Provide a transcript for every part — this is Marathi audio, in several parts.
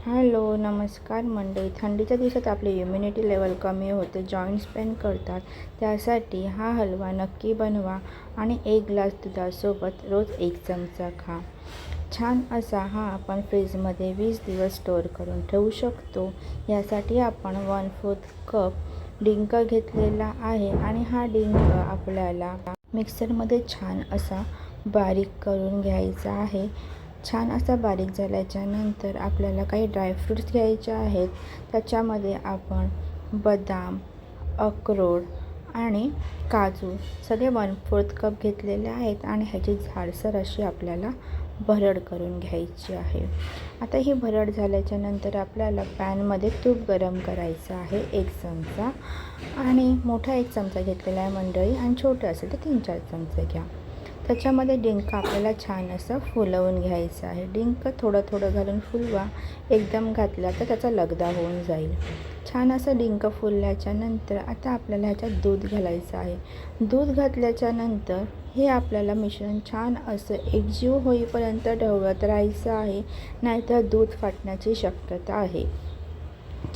हॅलो नमस्कार मंडळी. थंडीच्या दिवसात आपले इम्युनिटी लेवल कमी होते, जॉईंट्स पेन करतात. त्यासाठी हा हलवा नक्की बनवा आणि एक ग्लास दुधासोबत रोज 1 चमचा खा. छान असा हा आपण फ्रीजमध्ये 20 दिवस स्टोअर करून ठेवू शकतो. यासाठी आपण 1/4 कप डिंक घेतलेला आहे आणि हा डिंक आपल्याला मिक्सरमध्ये छान असा बारीक करून घ्यायचा आहे. छान असा बारीक झाल्याच्या नंतर आपल्याला काही ड्रायफ्रूट्स घ्यायचे आहेत. त्याच्यामध्ये आपण बदाम, अक्रोड आणि काजू सगळे 1/4 कप घेतलेले आहेत आणि ह्याची जाडसर अशी आपल्याला भरड करून घ्यायची आहे. आता ही भरड झाल्याच्या नंतर आपल्याला पॅनमध्ये तूप गरम करायचं आहे 1 चमचा आणि मोठा 1 चमचा घेतलेला आहे मंडळी आणि छोटं असेल तर 3-4 चमचे घ्या. त्याच्यामध्ये डिंक आपल्याला छान असं फुलवून घ्यायचं आहे. डिंक थोडं थोडं घालून फुलवा. एकदम घातला तर त्याचा लगदा होऊन जाईल. छान असं डिंक फुलल्याच्या नंतर आता आपल्याला ह्याच्यात दूध घालायचं आहे. दूध घातल्याच्या नंतर हे आपल्याला मिश्रण छान असं एकजीव होईपर्यंत ढवळत राहायचं आहे, नाहीतर दूध फाटण्याची शक्यता आहे.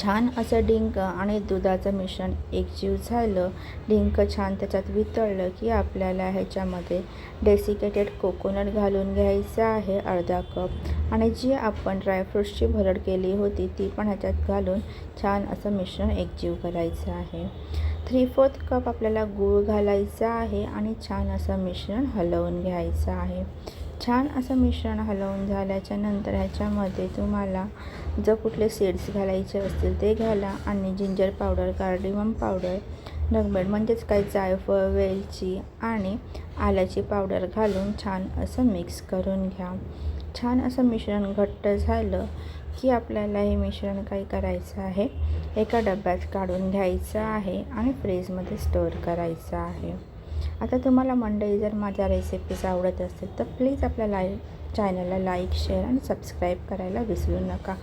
छान असं डिंक आणि दुधाचं मिश्रण एकजीव झालं, डिंक छान त्याच्यात वितळलं की आपल्याला ह्याच्यामध्ये डेसिकेटेड कोकोनट घालून घ्यायचं आहे अर्धा कप आणि जी आपण ड्रायफ्रूट्सची भरड केली होती ती पण ह्याच्यात घालून छान असं मिश्रण एकजीव करायचं आहे. 3/4 कप आपल्याला गूळ घालायचा आहे आणि छान असं मिश्रण हलवून घ्यायचं आहे. छान असं मिश्रण हलवून झाल्याच्या नंतर ह्याच्यामध्ये तुम्हाला जर कुठले सीड्स घालायचे असतील ते घाला आणि जिंजर पावडर, कार्डिमम पावडर, नगमेड म्हणजेच काही जायफळ, वेलची आणि आल्याची पावडर घालून छान असं मिक्स करून घ्या. छान असं मिश्रण घट्ट झालं की आपल्याला हे मिश्रण काय करायचं आहे, एका डब्यात काढून घ्यायचं आहे आणि फ्रीजमध्ये स्टोअर करायचं आहे. आता तुम्हाला मंडळी जर माझ्या रेसिपीज आवडत असतील तर प्लीज आपल्या चॅनलला लाईक, शेअर आणि सबस्क्राईब करायला विसरू नका.